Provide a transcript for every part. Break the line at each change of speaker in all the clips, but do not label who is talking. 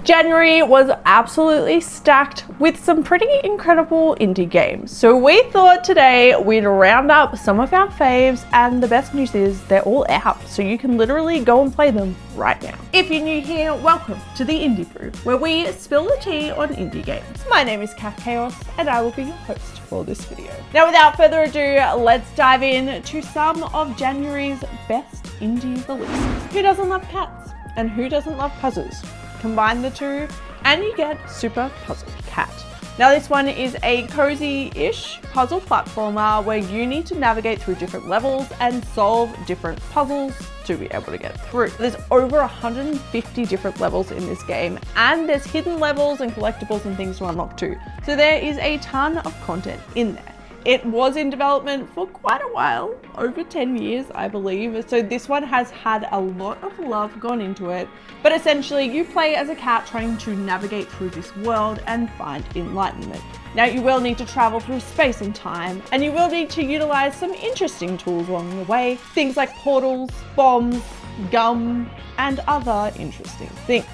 January was absolutely stacked with some pretty incredible indie games. So we thought today we'd round up some of our faves, and the best news is they're all out. So you can literally go and play them right now. If you're new here, welcome to the Indie Brew, where we spill the tea on indie games. My name is Cat Chaos, and I will be your host for this video. Now, without further ado, let's dive in to some of January's best indie releases. Who doesn't love cats? And who doesn't love puzzles? Combine the two and you get Super Puzzle Cat. Now this one is a cozy-ish puzzle platformer where you need to navigate through different levels and solve different puzzles to be able to get through. There's over 150 different levels in this game, and there's hidden levels and collectibles and things to unlock too. So there is a ton of content in there. It was in development for quite a while, over 10 years, I believe. So this one has had a lot of love gone into it. But essentially, you play as a cat trying to navigate through this world and find enlightenment. Now, you will need to travel through space and time, and you will need to utilize some interesting tools along the way. Things like portals, bombs, gum, and other interesting things.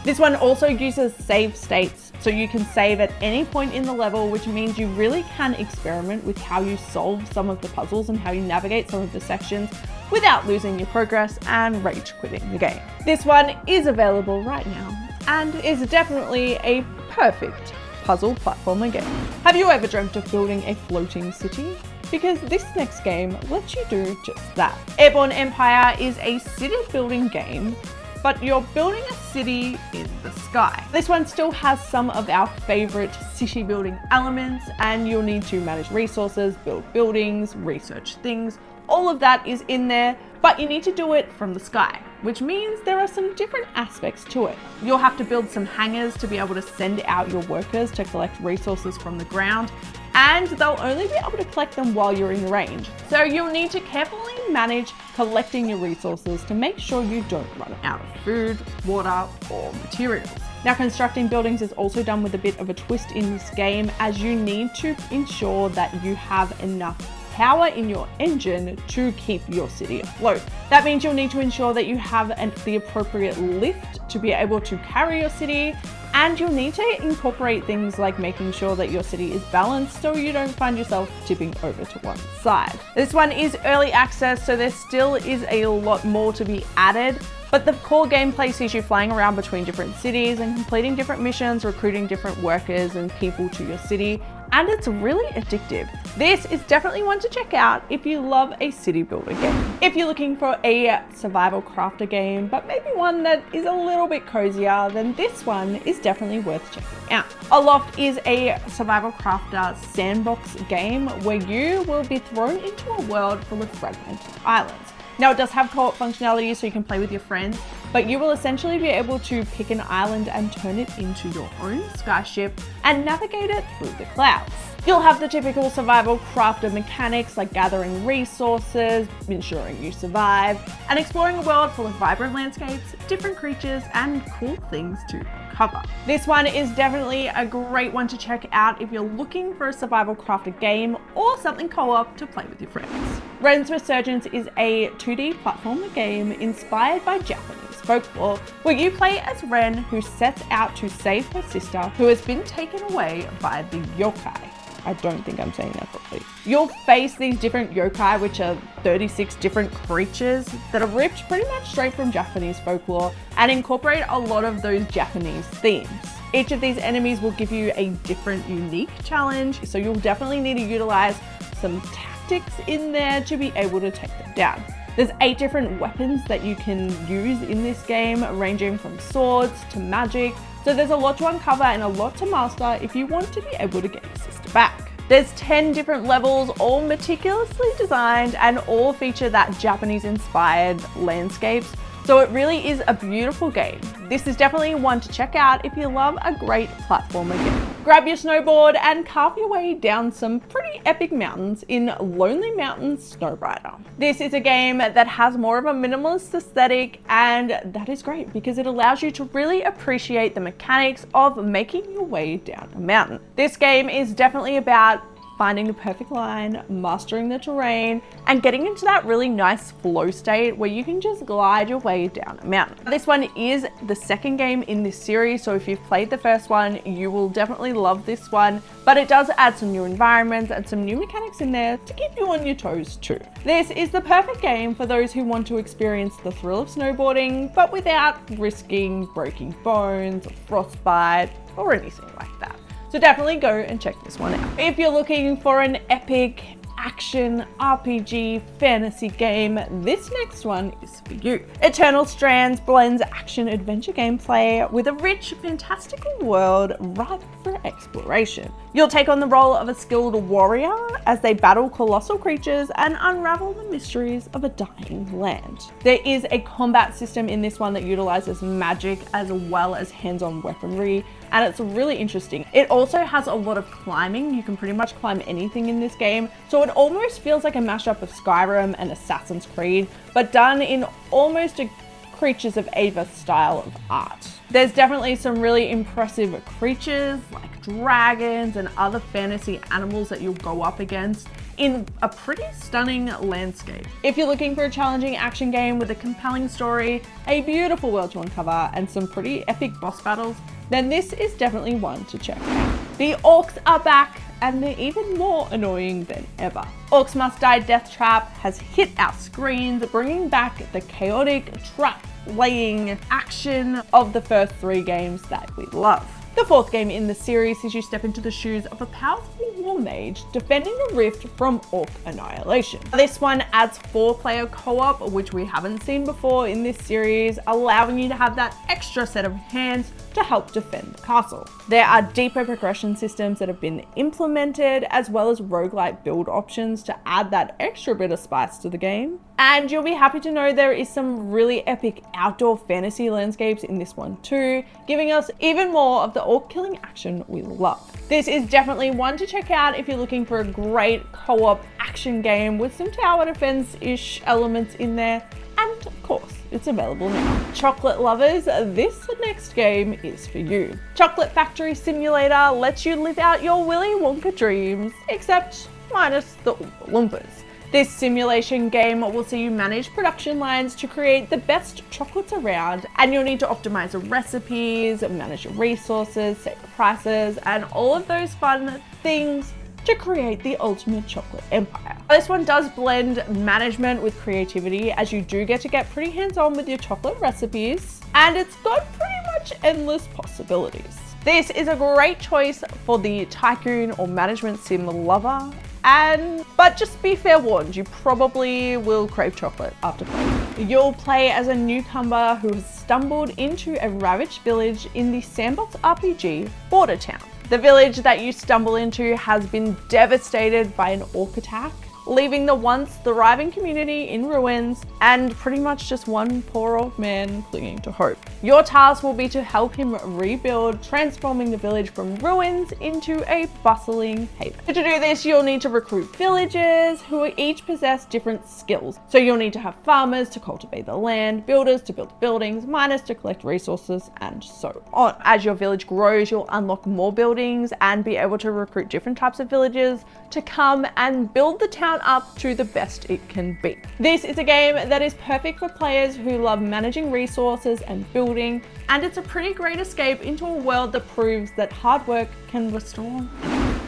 This one also uses save states, so you can save at any point in the level, which means you really can experiment with how you solve some of the puzzles and how you navigate some of the sections without losing your progress and rage quitting the game. This one is available right now and is definitely a perfect puzzle platformer game. Have you ever dreamt of building a floating city? Because this next game lets you do just that. Airborne Empire is a city building game, but you're building a city in the sky. This one still has some of our favorite city building elements, and you'll need to manage resources, build buildings, research things. All of that is in there, but you need to do it from the sky, which means there are some different aspects to it. You'll have to build some hangars to be able to send out your workers to collect resources from the ground, and they'll only be able to collect them while you're in range. So you'll need to carefully manage collecting your resources to make sure you don't run out of food, water, or materials. Now, constructing buildings is also done with a bit of a twist in this game, as you need to ensure that you have enough power in your engine to keep your city afloat. That means you'll need to ensure that you have the appropriate lift to be able to carry your city, and you'll need to incorporate things like making sure that your city is balanced so you don't find yourself tipping over to one side. This one is early access, so there still is a lot more to be added, but the core gameplay sees you flying around between different cities and completing different missions, recruiting different workers and people to your city, and it's really addictive. This is definitely one to check out if you love a city builder game. If you're looking for a survival crafter game, but maybe one that is a little bit cozier, then this one is definitely worth checking out. Aloft is a survival crafter sandbox game where you will be thrown into a world full of fragmented islands. Now, it does have co-op functionality, so you can play with your friends, but you will essentially be able to pick an island and turn it into your own skyship and navigate it through the clouds. You'll have the typical survival crafter mechanics like gathering resources, ensuring you survive, and exploring a world full of vibrant landscapes, different creatures, and cool things to cover. This one is definitely a great one to check out if you're looking for a survival crafter game or something co-op to play with your friends. Wren's Resurgence is a 2D platformer game inspired by Japanese folklore, where you play as Wren, who sets out to save her sister who has been taken away by the yokai. I don't think I'm saying that properly. You'll face these different yokai, which are 36 different creatures that are ripped pretty much straight from Japanese folklore and incorporate a lot of those Japanese themes. Each of these enemies will give you a different, unique challenge, so you'll definitely need to utilize some tactics in there to be able to take them down. There's 8 different weapons that you can use in this game, ranging from swords to magic. So there's a lot to uncover and a lot to master if you want to be able to get your sister back. There's 10 different levels, all meticulously designed and all feature that Japanese-inspired landscapes. So it really is a beautiful game. This is definitely one to check out if you love a great platformer game. Grab your snowboard and carve your way down some pretty epic mountains in Lonely Mountain Snowrider. This is a game that has more of a minimalist aesthetic, and that is great because it allows you to really appreciate the mechanics of making your way down a mountain. This game is definitely about finding the perfect line, mastering the terrain, and getting into that really nice flow state where you can just glide your way down a mountain. This one is the second game in this series, so if you've played the first one, you will definitely love this one, but it does add some new environments and some new mechanics in there to keep you on your toes too. This is the perfect game for those who want to experience the thrill of snowboarding, but without risking breaking bones, or frostbite, or anything like that. So definitely go and check this one out. If you're looking for an epic action RPG fantasy game, this next one is for you. Eternal Strands blends action adventure gameplay with a rich, fantastical world ripe for exploration. You'll take on the role of a skilled warrior as they battle colossal creatures and unravel the mysteries of a dying land. There is a combat system in this one that utilizes magic as well as hands-on weaponry, and it's really interesting. It also has a lot of climbing. You can pretty much climb anything in this game, so it almost feels like a mashup of Skyrim and Assassin's Creed, but done in almost a Creatures of Ava style of art. There's definitely some really impressive creatures like dragons and other fantasy animals that you'll go up against in a pretty stunning landscape. If you're looking for a challenging action game with a compelling story, a beautiful world to uncover, and some pretty epic boss battles, then this is definitely one to check out. The Orcs are back, and they're even more annoying than ever. Orcs Must Die Deathtrap has hit our screens, bringing back the chaotic trap-laying action of the first 3 games that we love. The 4th game in the series sees you step into the shoes of a powerful war mage defending the rift from orc annihilation. This one adds 4-player co-op, which we haven't seen before in this series, allowing you to have that extra set of hands to help defend the castle. There are deeper progression systems that have been implemented, as well as roguelike build options to add that extra bit of spice to the game. And you'll be happy to know there is some really epic outdoor fantasy landscapes in this one too, giving us even more of the orc killing action we love. This is definitely one to check out if you're looking for a great co-op action game with some tower defense-ish elements in there. And of course, it's available now. Chocolate lovers, this next game is for you. Chocolate Factory Simulator lets you live out your Willy Wonka dreams, except minus the Oompa Loompas. This simulation game will see you manage production lines to create the best chocolates around, and you'll need to optimize the recipes, manage your resources, set your prices, and all of those fun things to create the ultimate chocolate empire. This one does blend management with creativity, as you do get pretty hands-on with your chocolate recipes, and it's got pretty much endless possibilities. This is a great choice for the tycoon or management sim lover, but just be fair warned, you probably will crave chocolate after playing. You'll play as a newcomer who has stumbled into a ravaged village in the sandbox RPG Border Town. The village that you stumble into has been devastated by an orc attack, leaving the once thriving community in ruins and pretty much just one poor old man clinging to hope. Your task will be to help him rebuild, transforming the village from ruins into a bustling haven. To do this, you'll need to recruit villagers who each possess different skills. So you'll need to have farmers to cultivate the land, builders to build buildings, miners to collect resources, and so on. As your village grows, you'll unlock more buildings and be able to recruit different types of villagers to come and build the town up to the best it can be. This is a game that is perfect for players who love managing resources and building, and it's a pretty great escape into a world that proves that hard work can restore.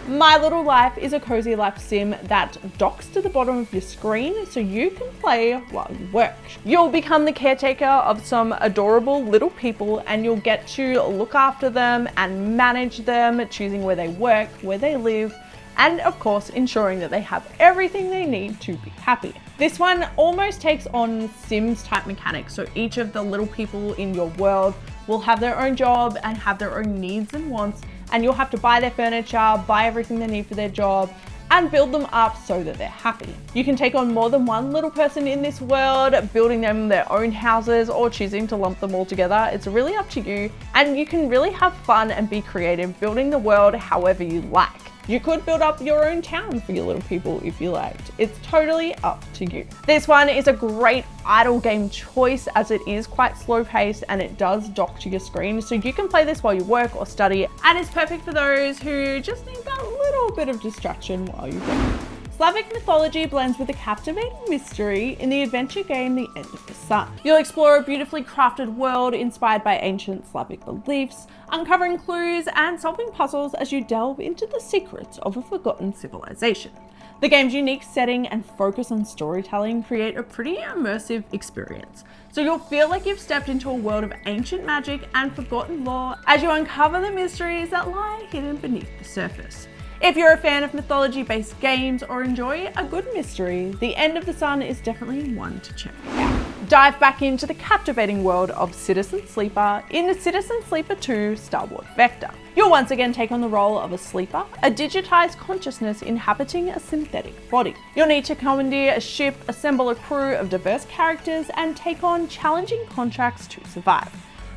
My Little Life is a cozy life sim that docks to the bottom of your screen so you can play while you work. You'll become the caretaker of some adorable little people, and you'll get to look after them and manage them, choosing where they work, where they live, and of course ensuring that they have everything they need to be happy. This one almost takes on Sims type mechanics, so each of the little people in your world will have their own job and have their own needs and wants, and you'll have to buy their furniture, buy everything they need for their job, and build them up so that they're happy. You can take on more than one little person in this world, building them their own houses or choosing to lump them all together. It's really up to you, and you can really have fun and be creative building the world however you like. You could build up your own town for your little people if you liked. It's totally up to you. This one is a great idle game choice, as it is quite slow paced and it does dock to your screen, so you can play this while you work or study, and it's perfect for those who just need that little little bit of distraction while you go. Slavic mythology blends with a captivating mystery in the adventure game The End of the Sun. You'll explore a beautifully crafted world inspired by ancient Slavic beliefs, uncovering clues and solving puzzles as you delve into the secrets of a forgotten civilization. The game's unique setting and focus on storytelling create a pretty immersive experience, so you'll feel like you've stepped into a world of ancient magic and forgotten lore as you uncover the mysteries that lie hidden beneath the surface. If you're a fan of mythology-based games or enjoy a good mystery, The End of the Sun is definitely one to check out. Dive back into the captivating world of Citizen Sleeper in Citizen Sleeper 2 Starboard Vector. You'll once again take on the role of a sleeper, a digitized consciousness inhabiting a synthetic body. You'll need to commandeer a ship, assemble a crew of diverse characters, and take on challenging contracts to survive.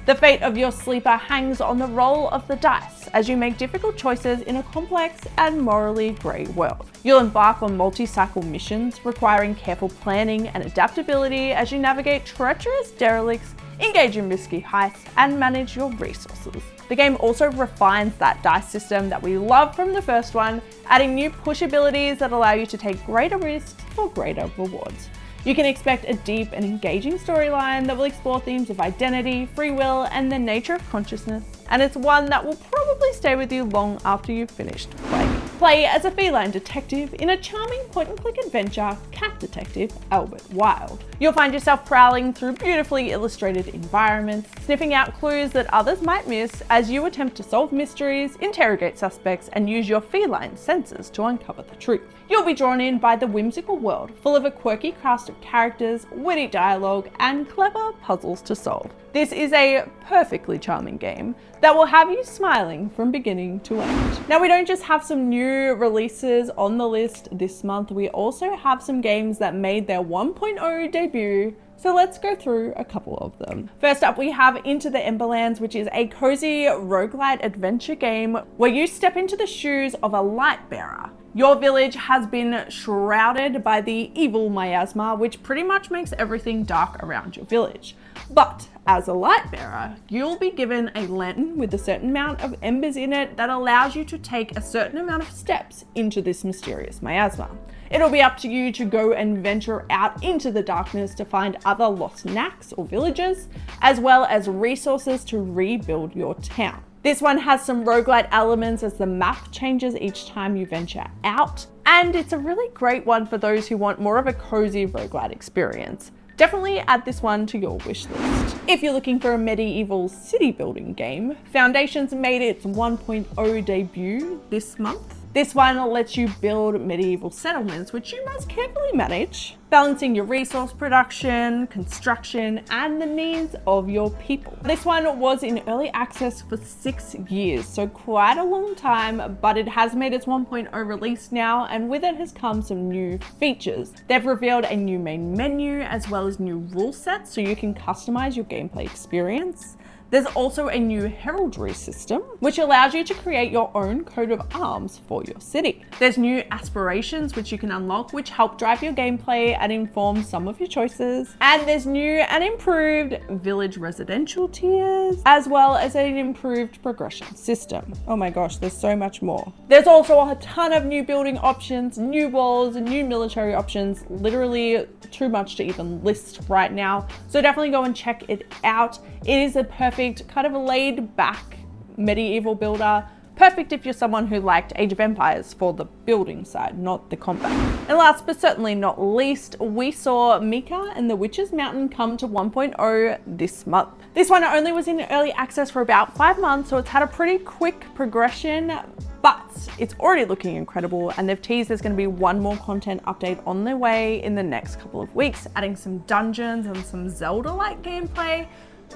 The fate of your sleeper hangs on the roll of the dice as you make difficult choices in a complex and morally grey world. You'll embark on multi-cycle missions requiring careful planning and adaptability as you navigate treacherous derelicts, engage in risky heists, and manage your resources. The game also refines that dice system that we loved from the first one, adding new push abilities that allow you to take greater risks for greater rewards. You can expect a deep and engaging storyline that will explore themes of identity, free will, and the nature of consciousness, and it's one that will probably stay with you long after you've finished playing. Play as a feline detective in a charming point-and-click adventure, Cat Detective Albert Wilde. You'll find yourself prowling through beautifully illustrated environments, sniffing out clues that others might miss as you attempt to solve mysteries, interrogate suspects, and use your feline senses to uncover the truth. You'll be drawn in by the whimsical world, full of a quirky cast of characters, witty dialogue, and clever puzzles to solve. This is a perfectly charming game that will have you smiling from beginning to end. Now, we don't just have some new releases on the list this month, we also have some games that made their 1.0 debut. So let's go through a couple of them. First up, we have Into the Emberlands, which is a cozy roguelite adventure game where you step into the shoes of a light bearer. Your village has been shrouded by the evil miasma, which pretty much makes everything dark around your village. But as a light bearer, you'll be given a lantern with a certain amount of embers in it that allows you to take a certain amount of steps into this mysterious miasma. It'll be up to you to go and venture out into the darkness to find other lost knacks or villages, as well as resources to rebuild your town. This one has some roguelite elements as the map changes each time you venture out, and it's a really great one for those who want more of a cozy roguelite experience. Definitely add this one to your wish list. If you're looking for a medieval city building game, Foundations made its 1.0 debut this month. This one lets you build medieval settlements, which you must carefully manage, balancing your resource production, construction, and the needs of your people. This one was in early access for 6 years, so quite a long time, but it has made its 1.0 release now, and with it has come some new features. They've revealed a new main menu, as well as new rule sets, so you can customize your gameplay experience. There's also a new heraldry system, which allows you to create your own coat of arms for your city. There's new aspirations, which you can unlock, which help drive your gameplay and inform some of your choices. And there's new and improved village residential tiers, as well as an improved progression system. Oh my gosh, there's so much more. There's also a ton of new building options, new walls, and new military options, literally too much to even list right now. So definitely go and check it out. It is a perfect kind of a laid back medieval builder. Perfect if you're someone who liked Age of Empires for the building side, not the combat. And last but certainly not least, we saw Mika and the Witch's Mountain come to 1.0 this month. This one only was in early access for about 5 months, so it's had a pretty quick progression, but it's already looking incredible, and they've teased there's going to be one more content update on their way in the next couple of weeks, adding some dungeons and some Zelda-like gameplay.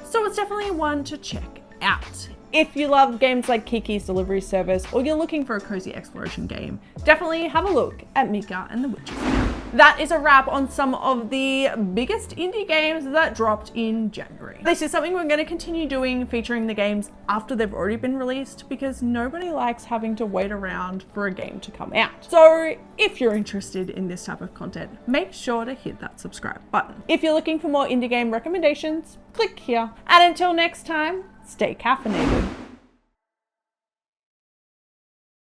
So it's definitely one to check out. If you love games like Kiki's Delivery Service, or you're looking for a cozy exploration game, definitely have a look at Mika and the Witch's Mountain. That is a wrap on some of the biggest indie games that dropped in January. This is something we're going to continue doing, featuring the games after they've already been released, because nobody likes having to wait around for a game to come out. So if you're interested in this type of content, make sure to hit that subscribe button. If you're looking for more indie game recommendations, click here. And until next time, stay caffeinated.